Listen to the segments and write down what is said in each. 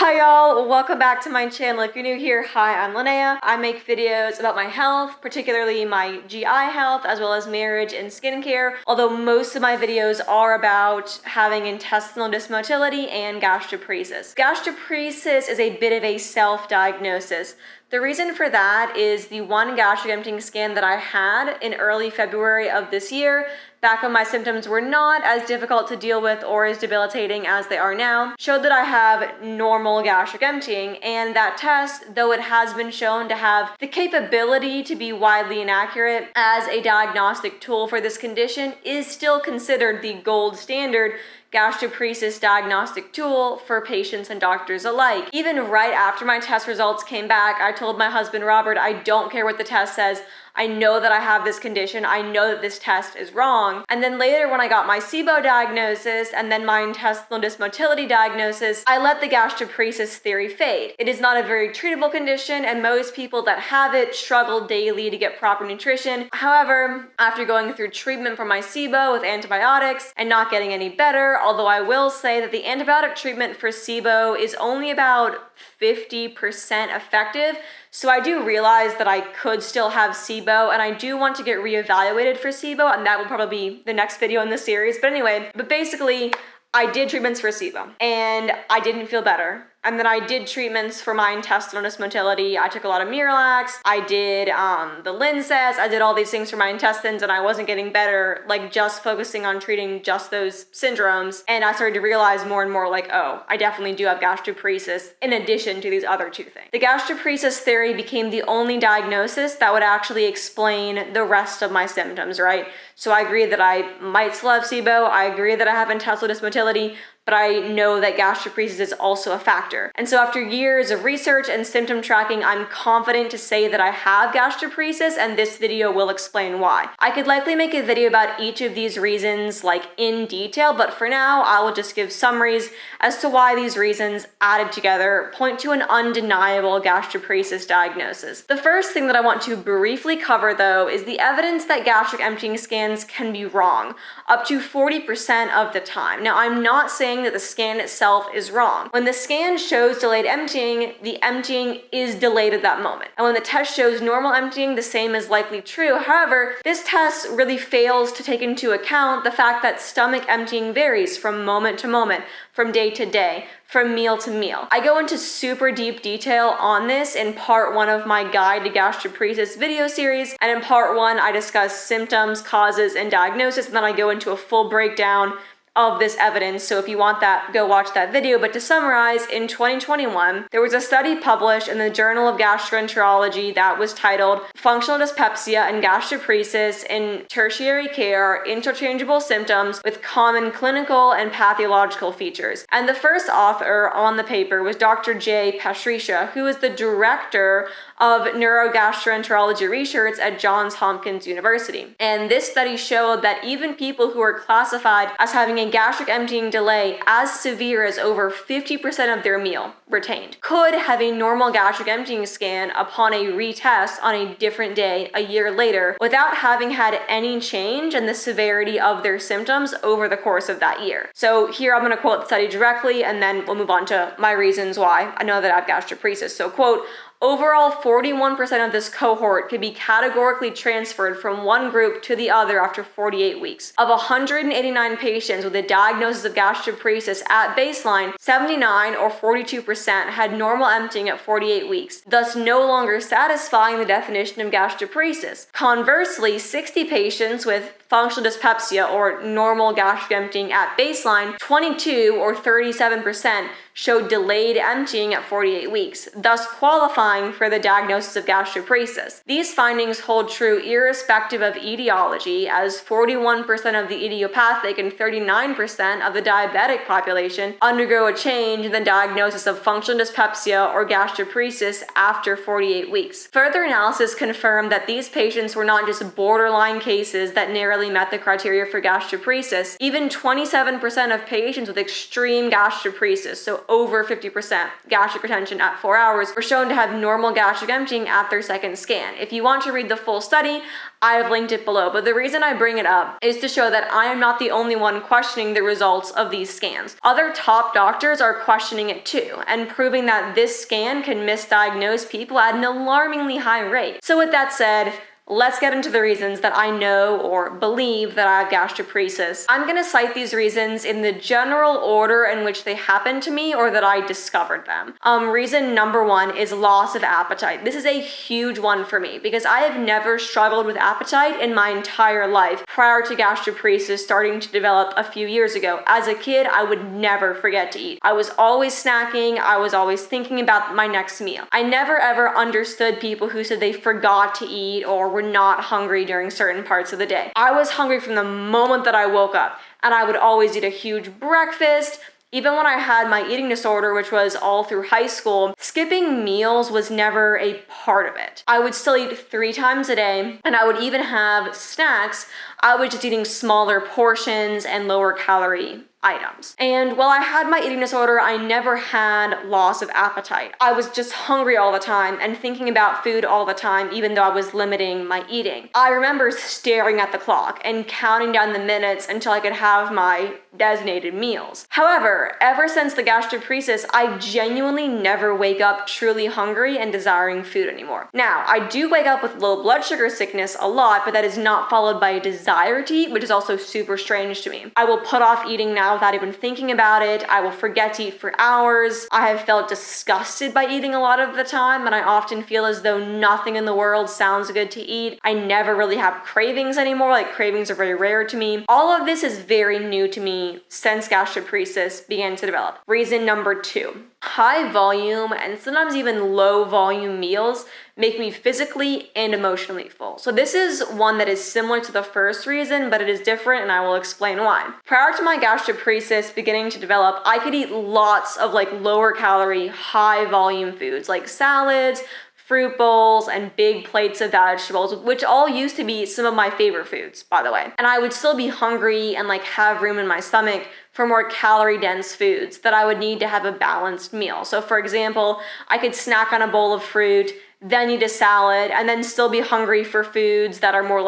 Hi y'all, welcome back to my channel. If you're new here, hi, I'm Linnea. I make videos about my health, particularly my GI health, as well as marriage and skincare, although most of my videos are about having intestinal dysmotility and gastroparesis. Gastroparesis is a bit of a self-diagnosis. The reason for that is the one gastric emptying scan that I had in early February of this year, back when my symptoms were not as difficult to deal with or as debilitating as they are now, showed that I have normal gastric emptying, and that test, though it has been shown to have the capability to be widely inaccurate as a diagnostic tool for this condition, is still considered the gold standard gastroparesis diagnostic tool for patients and doctors alike. Even right after my test results came back, I told my husband Robert, I don't care what the test says, I know that I have this condition, I know that this test is wrong. And then later when I got my SIBO diagnosis and then my intestinal dysmotility diagnosis, I let the gastroparesis theory fade. It is not a very treatable condition, and most people that have it struggle daily to get proper nutrition. However, after going through treatment for my SIBO with antibiotics and not getting any better, although I will say that the antibiotic treatment for SIBO is only about 50% effective, so I do realize that I could still have SIBO, and I do want to get reevaluated for SIBO, and that will probably be the next video in this series. But anyway, basically, I did treatments for SIBO, and I didn't feel better. And then I did treatments for my intestinal dysmotility. I took a lot of Miralax, I did the Linzess, I did all these things for my intestines, and I wasn't getting better, like just focusing on treating just those syndromes. And I started to realize more and more like, oh, I definitely do have gastroparesis in addition to these other two things. The gastroparesis theory became the only diagnosis that would actually explain the rest of my symptoms, right? So I agree that I might still have SIBO, I agree that I have intestinal dysmotility, but I know that gastroparesis is also a factor. And so after years of research and symptom tracking, I'm confident to say that I have gastroparesis, and this video will explain why. I could likely make a video about each of these reasons like in detail, but for now, I will just give summaries as to why these reasons added together point to an undeniable gastroparesis diagnosis. The first thing that I want to briefly cover though is the evidence that gastric emptying scans can be wrong, up to 40% of the time. Now, I'm not saying that the scan itself is wrong. When the scan shows delayed emptying, the emptying is delayed at that moment. And when the test shows normal emptying, the same is likely true. However, this test really fails to take into account the fact that stomach emptying varies from moment to moment, from day to day, from meal to meal. I go into super deep detail on this in part 1 of my Guide to Gastroparesis video series, and in part 1 I discuss symptoms, causes, and diagnosis, and then I go into a full breakdown of this evidence. So if you want that, go watch that video. But to summarize, in 2021, there was a study published in the Journal of Gastroenterology that was titled Functional Dyspepsia and Gastroparesis in Tertiary Care, Interchangeable Symptoms with Common Clinical and Pathological Features. And the first author on the paper was Dr. Jay Pasricha, who is the director of neurogastroenterology research at Johns Hopkins University. And this study showed that even people who are classified as having a gastric emptying delay as severe as over 50% of their meal retained could have a normal gastric emptying scan upon a retest on a different day a year later without having had any change in the severity of their symptoms over the course of that year. So here I'm going to quote the study directly, and then we'll move on to my reasons why I know that I have gastroparesis. So quote, overall, 41% of this cohort could be categorically transferred from one group to the other after 48 weeks. Of 189 patients with a diagnosis of gastroparesis at baseline, 79 or 42% had normal emptying at 48 weeks, thus no longer satisfying the definition of gastroparesis. Conversely, 60 patients with functional dyspepsia or normal gastric emptying at baseline, 22 or 37% showed delayed emptying at 48 weeks, thus qualifying for the diagnosis of gastroparesis. These findings hold true irrespective of etiology, as 41% of the idiopathic and 39% of the diabetic population undergo a change in the diagnosis of functional dyspepsia or gastroparesis after 48 weeks. Further analysis confirmed that these patients were not just borderline cases that narrowly met the criteria for gastroparesis. Even 27% of patients with extreme gastroparesis, so over 50% gastric retention at 4 hours were shown to have normal gastric emptying at their second scan. If you want to read the full study, I've linked it below, but the reason I bring it up is to show that I am not the only one questioning the results of these scans. Other top doctors are questioning it too, and proving that this scan can misdiagnose people at an alarmingly high rate. So with that said, let's get into the reasons that I know or believe that I have gastroparesis. I'm going to cite these reasons in the general order in which they happened to me or that I discovered them. Reason number 1 is loss of appetite. This is a huge one for me because I have never struggled with appetite in my entire life prior to gastroparesis starting to develop a few years ago. As a kid, I would never forget to eat. I was always snacking. I was always thinking about my next meal. I never ever understood people who said they forgot to eat or were not hungry during certain parts of the day. I was hungry from the moment that I woke up, and I would always eat a huge breakfast. Even when I had my eating disorder, which was all through high school, skipping meals was never a part of it. I would still eat 3 times a day, and I would even have snacks. I was just eating smaller portions and lower calorie items. And while I had my eating disorder, I never had loss of appetite. I was just hungry all the time and thinking about food all the time, even though I was limiting my eating. I remember staring at the clock and counting down the minutes until I could have my designated meals. However, ever since the gastroparesis, I genuinely never wake up truly hungry and desiring food anymore. Now, I do wake up with low blood sugar sickness a lot, but that is not followed by a desire to eat, which is also super strange to me. I will put off eating now without even thinking about it. I will forget to eat for hours. I have felt disgusted by eating a lot of the time, and I often feel as though nothing in the world sounds good to eat. I never really have cravings anymore. Like, cravings are very rare to me. All of this is very new to me since gastroparesis began to develop. Reason number 2. High volume and sometimes even low volume meals make me physically and emotionally full. So this is one that is similar to the first reason, but it is different, and I will explain why. Prior to my gastroparesis beginning to develop, I could eat lots of lower calorie, high volume foods like salads, fruit bowls, and big plates of vegetables, which all used to be some of my favorite foods, by the way. And I would still be hungry and have room in my stomach for more calorie-dense foods that I would need to have a balanced meal. So for example, I could snack on a bowl of fruit, then eat a salad, and then still be hungry for foods that are more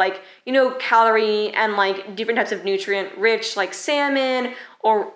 calorie and different types of nutrient rich, like salmon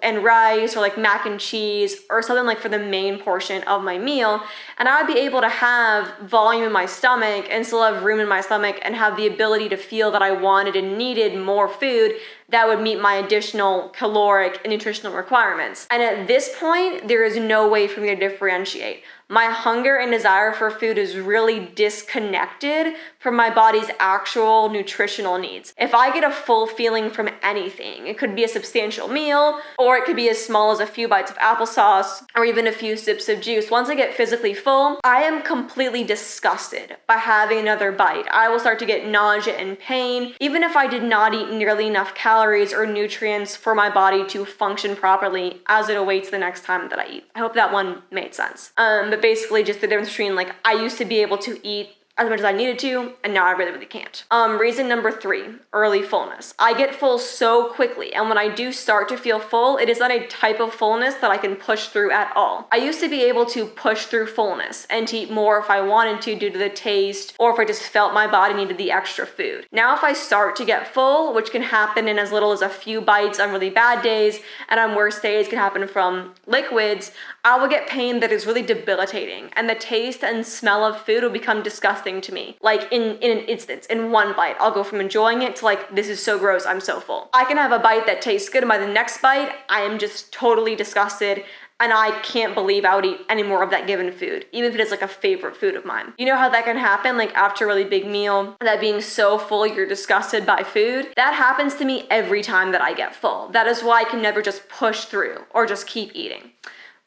and rice, or mac and cheese, or something for the main portion of my meal. And I would be able to have volume in my stomach and still have room in my stomach and have the ability to feel that I wanted and needed more food that would meet my additional caloric and nutritional requirements. And at this point, there is no way for me to differentiate. My hunger and desire for food is really disconnected from my body's actual nutritional needs. If I get a full feeling from anything, it could be a substantial meal, or it could be as small as a few bites of applesauce, or even a few sips of juice. Once I get physically full, I am completely disgusted by having another bite. I will start to get nausea and pain, even if I did not eat nearly enough calories or nutrients for my body to function properly as it awaits the next time that I eat. I hope that one made sense. But basically just the difference between I used to be able to eat as much as I needed to, and now I really can't. Reason number 3, early fullness. I get full so quickly, and when I do start to feel full, it is not a type of fullness that I can push through at all. I used to be able to push through fullness and to eat more if I wanted to due to the taste, or if I just felt my body needed the extra food. Now if I start to get full, which can happen in as little as a few bites on really bad days, and on worse days can happen from liquids, I will get pain that is really debilitating, and the taste and smell of food will become disgusting to me. In an instance, in one bite, I'll go from enjoying it to this is so gross, I'm so full. I can have a bite that tastes good, and by the next bite, I am just totally disgusted, and I can't believe I would eat any more of that given food, even if it is a favorite food of mine. You know how that can happen, after a really big meal, that being so full you're disgusted by food? That happens to me every time that I get full. That is why I can never just push through or just keep eating.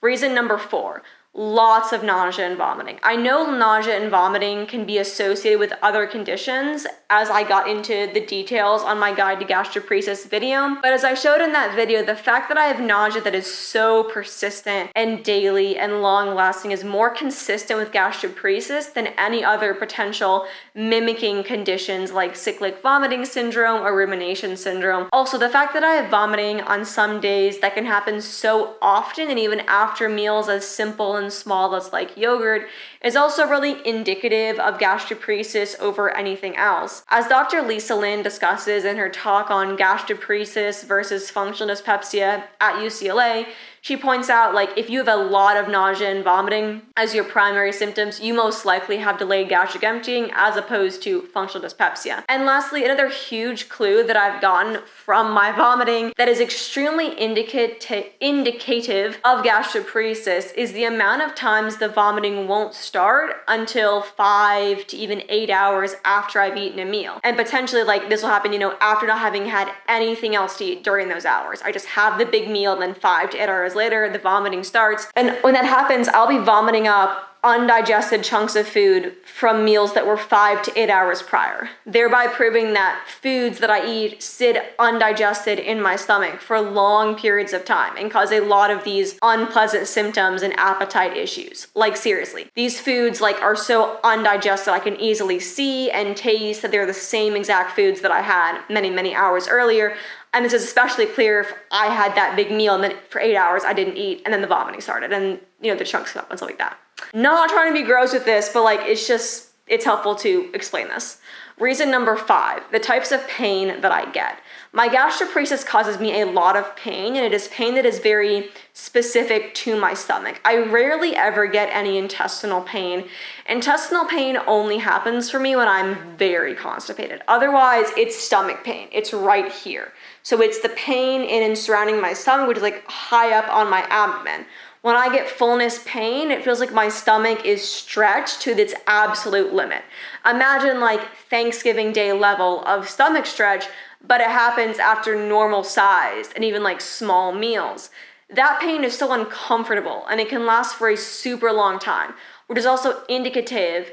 Reason number 4, lots of nausea and vomiting. I know nausea and vomiting can be associated with other conditions, as I got into the details on my guide to gastroparesis video. But as I showed in that video, the fact that I have nausea that is so persistent and daily and long lasting is more consistent with gastroparesis than any other potential mimicking conditions like cyclic vomiting syndrome or rumination syndrome. Also, the fact that I have vomiting on some days that can happen so often and even after meals as simple and small as like yogurt is also really indicative of gastroparesis over anything else. As Dr. Lisa Lin discusses in her talk on gastroparesis versus functional dyspepsia at UCLA, she points out, like, if you have a lot of nausea and vomiting as your primary symptoms, you most likely have delayed gastric emptying as opposed to functional dyspepsia. And lastly, another huge clue that I've gotten from my vomiting that is extremely indicative of gastroparesis is the amount of times the vomiting won't start until 5 to even 8 hours after I've eaten a meal. And potentially, like, this will happen, after not having had anything else to eat during those hours. I just have the big meal, and then 5 to 8 hours later, the vomiting starts. And when that happens, I'll be vomiting up undigested chunks of food from meals that were 5 to 8 hours prior, thereby proving that foods that I eat sit undigested in my stomach for long periods of time and cause a lot of these unpleasant symptoms and appetite issues. Like, seriously, these foods are so undigested I can easily see and taste that they're the same exact foods that I had many, many hours earlier. And this is especially clear if I had that big meal and then for 8 hours I didn't eat and then the vomiting started and the chunks come up and stuff like that. Not trying to be gross with this, but it's helpful to explain this. Reason number 5, the types of pain that I get. My gastroparesis causes me a lot of pain, and it is pain that is very specific to my stomach. I rarely ever get any intestinal pain. Intestinal pain only happens for me when I'm very constipated. Otherwise, it's stomach pain. It's right here. So it's the pain in and surrounding my stomach, which is high up on my abdomen. When I get fullness pain, it feels like my stomach is stretched to its absolute limit. Imagine Thanksgiving Day level of stomach stretch, but it happens after normal sized and even small meals. That pain is so uncomfortable and it can last for a super long time, which is also indicative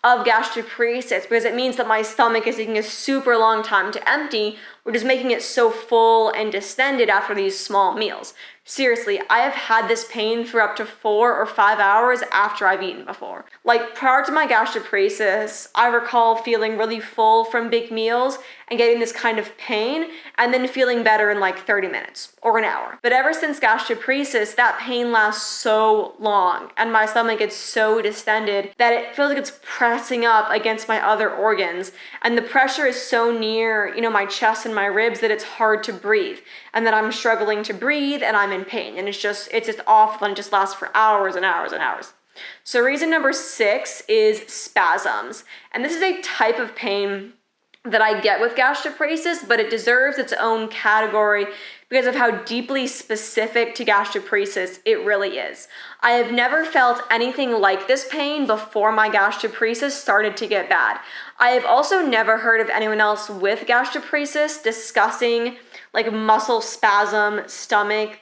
of gastroparesis because it means that my stomach is taking a super long time to empty, which is making it so full and distended after these small meals. Seriously, I have had this pain for up to 4 or 5 hours after I've eaten before. Prior to my gastroparesis, I recall feeling really full from big meals and getting this kind of pain and then feeling better in 30 minutes or an hour. But ever since gastroparesis, that pain lasts so long and my stomach gets so distended that it feels like it's pressing up against my other organs. And the pressure is so near, my chest and my ribs that it's hard to breathe. And then I'm struggling to breathe and I'm in pain. And it's just awful and it just lasts for hours and hours and hours. So reason number 6 is spasms. And this is a type of pain that I get with gastroparesis, but it deserves its own category because of how deeply specific to gastroparesis it really is. I have never felt anything like this pain before my gastroparesis started to get bad. I have also never heard of anyone else with gastroparesis discussing muscle spasm, stomach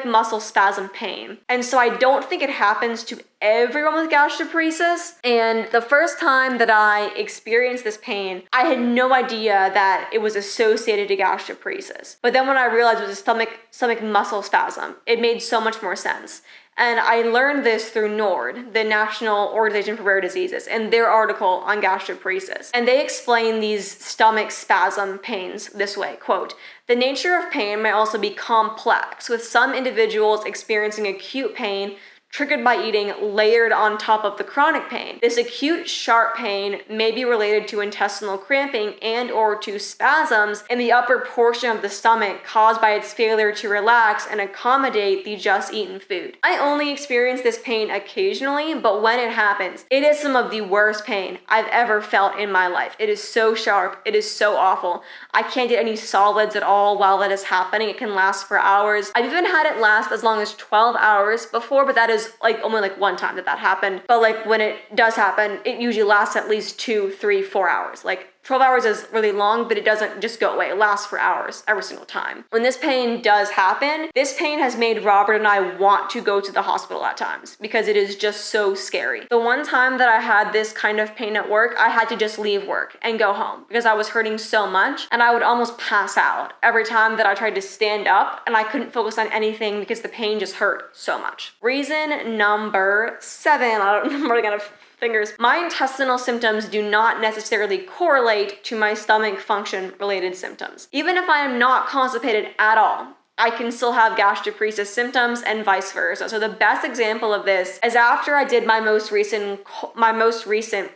muscle spasm pain. And so I don't think it happens to everyone with gastroparesis. And the first time that I experienced this pain, I had no idea that it was associated to gastroparesis. But then when I realized it was a stomach muscle spasm, it made so much more sense. And I learned this through NORD, the National Organization for Rare Diseases, and their article on gastroparesis. And they explain these stomach spasm pains this way, quote, "The nature of pain may also be complex, with some individuals experiencing acute pain triggered by eating layered on top of the chronic pain. This acute sharp pain may be related to intestinal cramping and or to spasms in the upper portion of the stomach caused by its failure to relax and accommodate the just eaten food. I only experience this pain occasionally, but when it happens, it is some of the worst pain I've ever felt in my life. It is so sharp. It is so awful. I can't get any solids at all while that is happening. It can last for hours. I've even had it last as long as 12 hours before, but that is only one time that happened. But when it does happen, it usually lasts at least 2, 3, 4 hours. 12 hours is really long, but it doesn't just go away. It lasts for hours every single time. When this pain does happen, this pain has made Robert and I want to go to the hospital at times because it is just so scary. The one time that I had this kind of pain at work, I had to just leave work and go home because I was hurting so much, and I would almost pass out every time that I tried to stand up, and I couldn't focus on anything because the pain just hurt so much. Reason number 7, I don't know, I'm running out of fingers. My intestinal symptoms do not necessarily correlate to my stomach function related symptoms. Even if I am not constipated at all, I can still have gastroparesis symptoms and vice versa. So the best example of this is after I did my most recent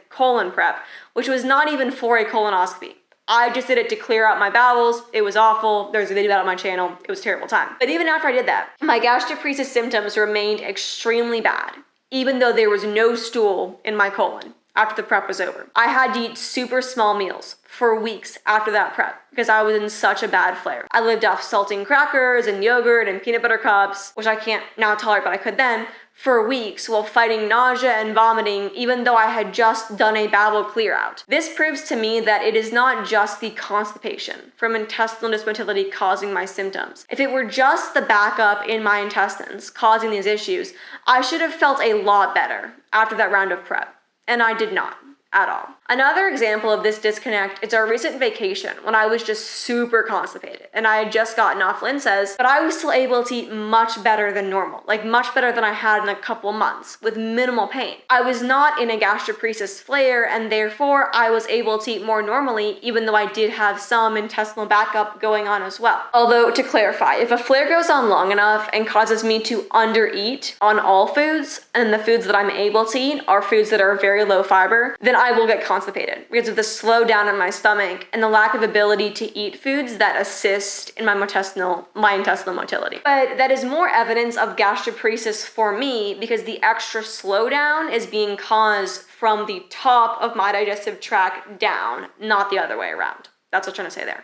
colon prep, which was not even for a colonoscopy. I just did it to clear out my bowels. It was awful. There's a video about it on my channel. It was a terrible time. But even after I did that, my gastroparesis symptoms remained extremely bad, even though there was no stool in my colon after the prep was over. I had to eat super small meals for weeks after that prep because I was in such a bad flare. I lived off saltine crackers and yogurt and peanut butter cups, which I can't now tolerate, but I could then, for weeks while fighting nausea and vomiting, even though I had just done a bowel clear out. This proves to me that it is not just the constipation from intestinal dysmotility causing my symptoms. If it were just the backup in my intestines causing these issues, I should have felt a lot better after that round of prep, and I did not at all. Another example of this disconnect is our recent vacation when I was just super constipated and I had just gotten off Linsays, but I was still able to eat much better than normal, like much better than I had in a couple months with minimal pain. I was not in a gastroparesis flare, and therefore I was able to eat more normally, even though I did have some intestinal backup going on as well. Although, to clarify, if a flare goes on long enough and causes me to undereat on all foods, and the foods that I'm able to eat are foods that are very low fiber, then I will get constipated because of the slowdown in my stomach and the lack of ability to eat foods that assist in my intestinal motility. But that is more evidence of gastroparesis for me because the extra slowdown is being caused from the top of my digestive tract down, not the other way around. That's what I'm trying to say there.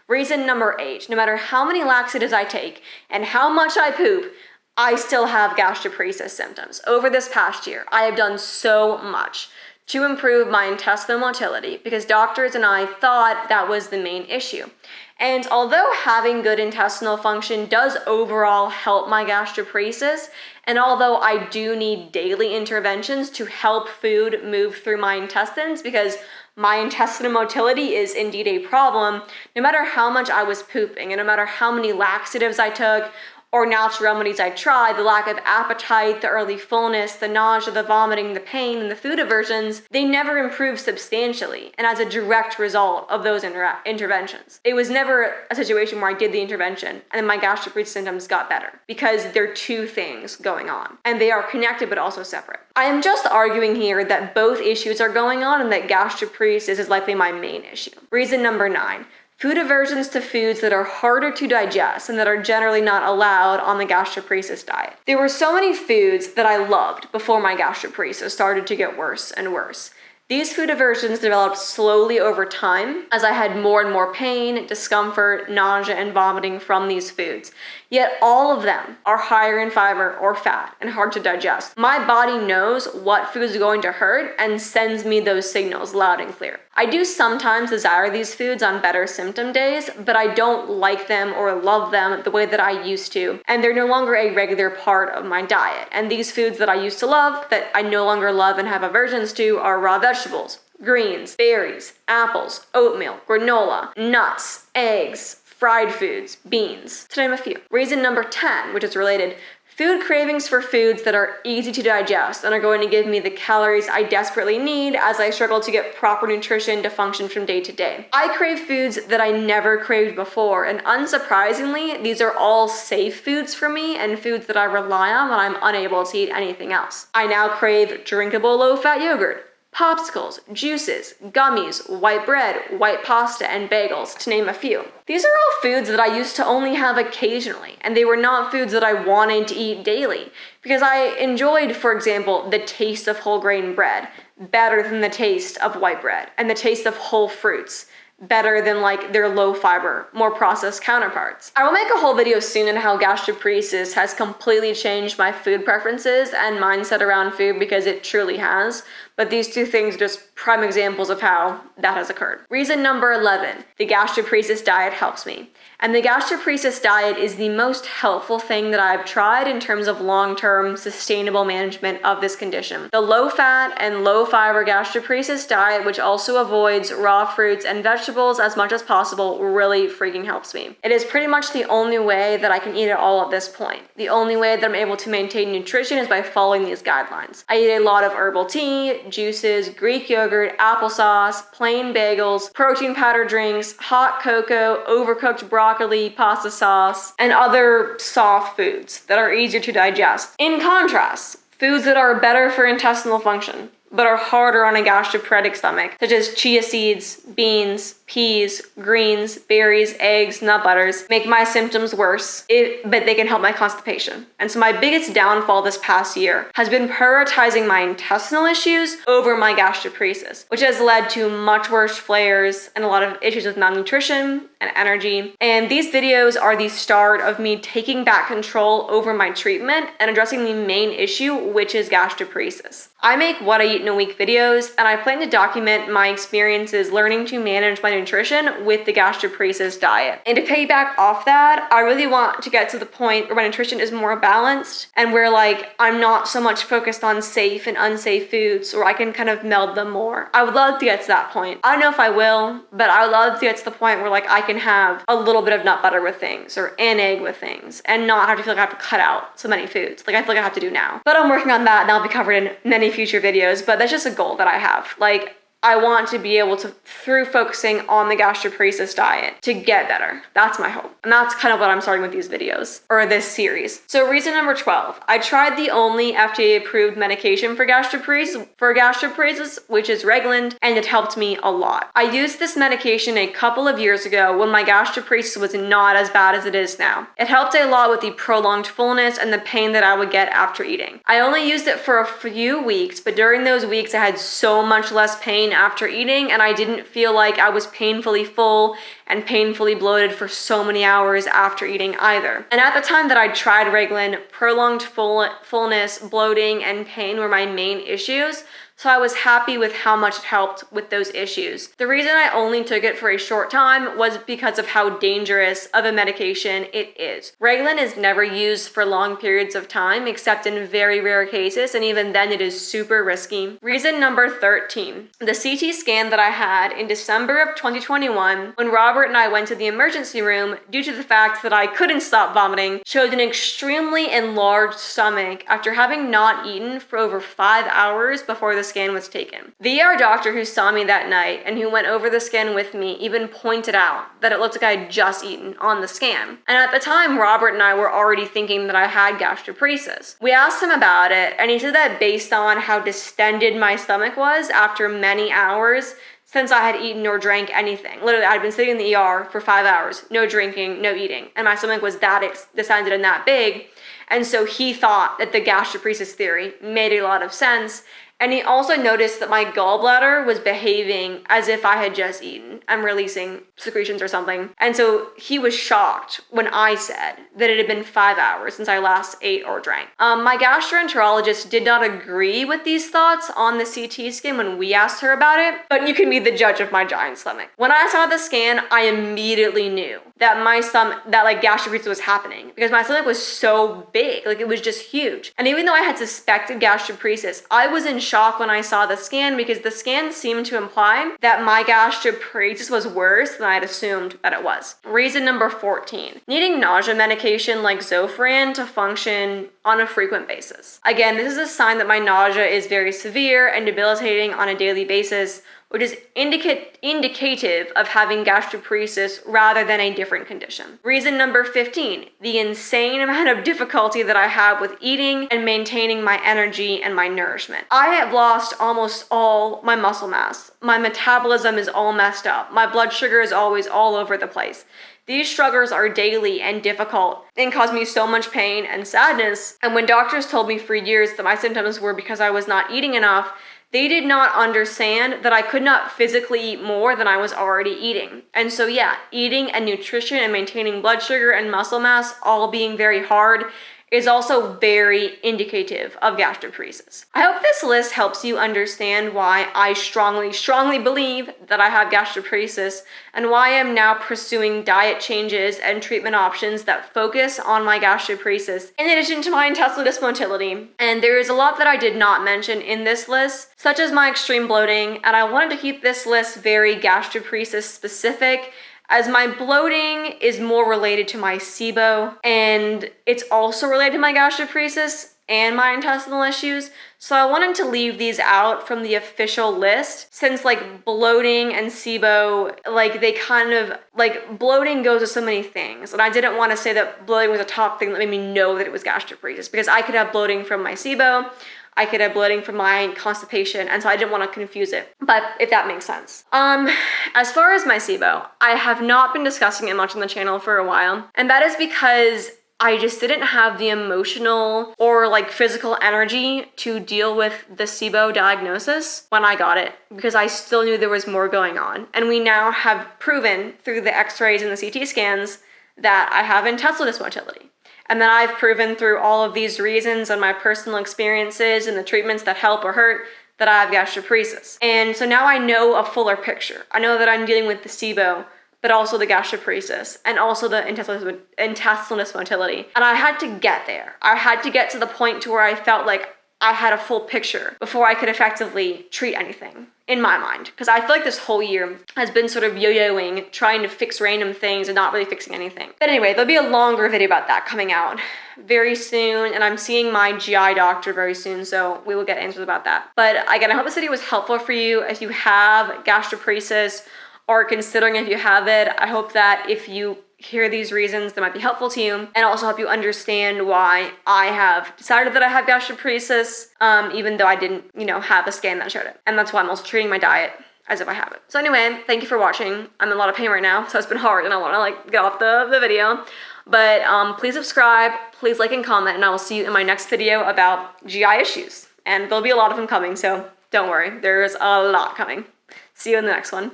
Reason number 8, no matter how many laxatives I take and how much I poop, I still have gastroparesis symptoms. Over this past year, I have done so much to improve my intestinal motility because doctors and I thought that was the main issue. And although having good intestinal function does overall help my gastroparesis, and although I do need daily interventions to help food move through my intestines because my intestinal motility is indeed a problem, no matter how much I was pooping and no matter how many laxatives I took or natural remedies I tried, the lack of appetite, the early fullness, the nausea, the vomiting, the pain, and the food aversions, they never improved substantially and as a direct result of those interventions. It was never a situation where I did the intervention and then my gastroparesis symptoms got better because there are two things going on and they are connected but also separate. I am just arguing here that both issues are going on and that gastroparesis is likely my main issue. Reason number 9. Food aversions to foods that are harder to digest and that are generally not allowed on the gastroparesis diet. There were so many foods that I loved before my gastroparesis started to get worse and worse. These food aversions developed slowly over time as I had more and more pain, discomfort, nausea, and vomiting from these foods. Yet all of them are higher in fiber or fat and hard to digest. My body knows what food is going to hurt and sends me those signals loud and clear. I do sometimes desire these foods on better symptom days, but I don't like them or love them the way that I used to, and they're no longer a regular part of my diet. And these foods that I used to love, that I no longer love and have aversions to, are raw vegetables, greens, berries, apples, oatmeal, granola, nuts, eggs, fried foods, beans, to name a few. Reason number 10, which is related, food cravings for foods that are easy to digest and are going to give me the calories I desperately need as I struggle to get proper nutrition to function from day to day. I crave foods that I never craved before, and unsurprisingly, these are all safe foods for me and foods that I rely on when I'm unable to eat anything else. I now crave drinkable low-fat yogurt, popsicles, juices, gummies, white bread, white pasta, and bagels, to name a few. These are all foods that I used to only have occasionally, and they were not foods that I wanted to eat daily, because I enjoyed, for example, the taste of whole grain bread better than the taste of white bread, and the taste of whole fruits better than like their low fiber, more processed counterparts. I will make a whole video soon on how gastroparesis has completely changed my food preferences and mindset around food, because it truly has. But these two things are just prime examples of how that has occurred. Reason number 11, the gastroparesis diet helps me. And the gastroparesis diet is the most helpful thing that I've tried in terms of long-term sustainable management of this condition. The low-fat and low-fiber gastroparesis diet, which also avoids raw fruits and vegetables as much as possible, really freaking helps me. It is pretty much the only way that I can eat it all at this point. The only way that I'm able to maintain nutrition is by following these guidelines. I eat a lot of herbal tea, juices, Greek yogurt, applesauce, plain bagels, protein powder drinks, hot cocoa, overcooked broccoli, pasta sauce, and other soft foods that are easier to digest. In contrast, foods that are better for intestinal function but are harder on a gastroparetic stomach, such as chia seeds, beans, peas, greens, berries, eggs, nut butters, make my symptoms worse, but they can help my constipation. And so my biggest downfall this past year has been prioritizing my intestinal issues over my gastroparesis, which has led to much worse flares and a lot of issues with malnutrition and energy. And these videos are the start of me taking back control over my treatment and addressing the main issue, which is gastroparesis. I make what I eat in a week videos, and I plan to document my experiences learning to manage my nutrition with the gastroparesis diet. And to piggyback off that, I really want to get to the point where my nutrition is more balanced and where like I'm not so much focused on safe and unsafe foods, or I can kind of meld them more. I would love to get to that point. I don't know if I will, but I would love to get to the point where like I can have a little bit of nut butter with things or an egg with things and not have to feel like I have to cut out so many foods like I feel like I have to do now. But I'm working on that, and I'll be covered in many future videos, but that's just a goal that I have. Like, I want to be able to, through focusing on the gastroparesis diet, to get better. That's my hope. And that's kind of what I'm starting with these videos, or this series. So reason number 12, I tried the only FDA-approved medication for gastroparesis, which is Reglan, and it helped me a lot. I used this medication a couple of years ago when my gastroparesis was not as bad as it is now. It helped a lot with the prolonged fullness and the pain that I would get after eating. I only used it for a few weeks, but during those weeks I had so much less pain after eating, and I didn't feel like I was painfully full and painfully bloated for so many hours after eating either. And at the time that I tried Reglan, prolonged fullness, bloating, and pain were my main issues, so I was happy with how much it helped with those issues. The reason I only took it for a short time was because of how dangerous of a medication it is. Reglan is never used for long periods of time, except in very rare cases, and even then it is super risky. Reason number 13, the CT scan that I had in December of 2021, when Robert and I went to the emergency room due to the fact that I couldn't stop vomiting, showed an extremely enlarged stomach after having not eaten for over 5 hours before the scan was taken. The ER doctor who saw me that night and who went over the scan with me even pointed out that it looked like I had just eaten on the scan. And at the time, Robert and I were already thinking that I had gastroparesis. We asked him about it, and he said that based on how distended my stomach was after many hours, since I had eaten or drank anything. Literally, I'd been sitting in the ER for 5 hours, no drinking, no eating, and my stomach was that distended and that big. And so he thought that the gastroparesis theory made a lot of sense. And he also noticed that my gallbladder was behaving as if I had just eaten and releasing secretions or something. And so he was shocked when I said that it had been 5 hours since I last ate or drank. My gastroenterologist did not agree with these thoughts on the CT scan when we asked her about it, but you can be the judge of my giant stomach. When I saw the scan, I immediately knew that my stomach, that like gastroparesis was happening, because my stomach was so big, like it was just huge. And even though I had suspected gastroparesis, I was in shock when I saw the scan, because the scan seemed to imply that my gastroparesis was worse than I had assumed that it was. Reason number 14, needing nausea medication like Zofran to function on a frequent basis. Again, this is a sign that my nausea is very severe and debilitating on a daily basis, which is indicative of having gastroparesis rather than a different condition. Reason number 15, the insane amount of difficulty that I have with eating and maintaining my energy and my nourishment. I have lost almost all my muscle mass. My metabolism is all messed up. My blood sugar is always all over the place. These struggles are daily and difficult and cause me so much pain and sadness. And when doctors told me for years that my symptoms were because I was not eating enough, they did not understand that I could not physically eat more than I was already eating. And so yeah, eating and nutrition and maintaining blood sugar and muscle mass all being very hard is also very indicative of gastroparesis. I hope this list helps you understand why I strongly believe that I have gastroparesis and why I'm now pursuing diet changes and treatment options that focus on my gastroparesis in addition to my intestinal dysmotility. And there is a lot that I did not mention in this list, such as my extreme bloating, and I wanted to keep this list very gastroparesis specific, as my bloating is more related to my SIBO, and it's also related to my gastroparesis and my intestinal issues. So I wanted to leave these out from the official list, since like bloating and SIBO, like they kind of, like bloating goes with so many things. And I didn't want to say that bloating was a top thing that made me know that it was gastroparesis, because I could have bloating from my SIBO, I could have bloating from my constipation, and so I didn't want to confuse it, but if that makes sense. As far as my SIBO, I have not been discussing it much on the channel for a while, and that is because I just didn't have the emotional or like physical energy to deal with the SIBO diagnosis when I got it, because I still knew there was more going on. And we now have proven through the x-rays and the CT scans that I have intestinal dysmotility. And then I've proven through all of these reasons and my personal experiences and the treatments that help or hurt that I have gastroparesis. And so now I know a fuller picture. I know that I'm dealing with the SIBO, but also the gastroparesis and also the intestinal dysmotility. And I had to get there. I had to get to the point to where I felt like I had a full picture before I could effectively treat anything, in my mind. Because I feel like this whole year has been sort of yo-yoing, trying to fix random things and not really fixing anything. But anyway, there'll be a longer video about that coming out very soon, and I'm seeing my GI doctor very soon, so we will get answers about that. But again, I hope this video was helpful for you if you have gastroparesis or considering if you have it. I hope that if you hear these reasons that might be helpful to you, and also help you understand why I have decided that I have gastroparesis, even though I didn't, have a scan that showed it. And that's why I'm also treating my diet as if I have it. So anyway, thank you for watching. I'm in a lot of pain right now, so it's been hard and I want to get off the video. But please subscribe, please like and comment, and I will see you in my next video about GI issues. And there'll be a lot of them coming, so don't worry, there's a lot coming. See you in the next one.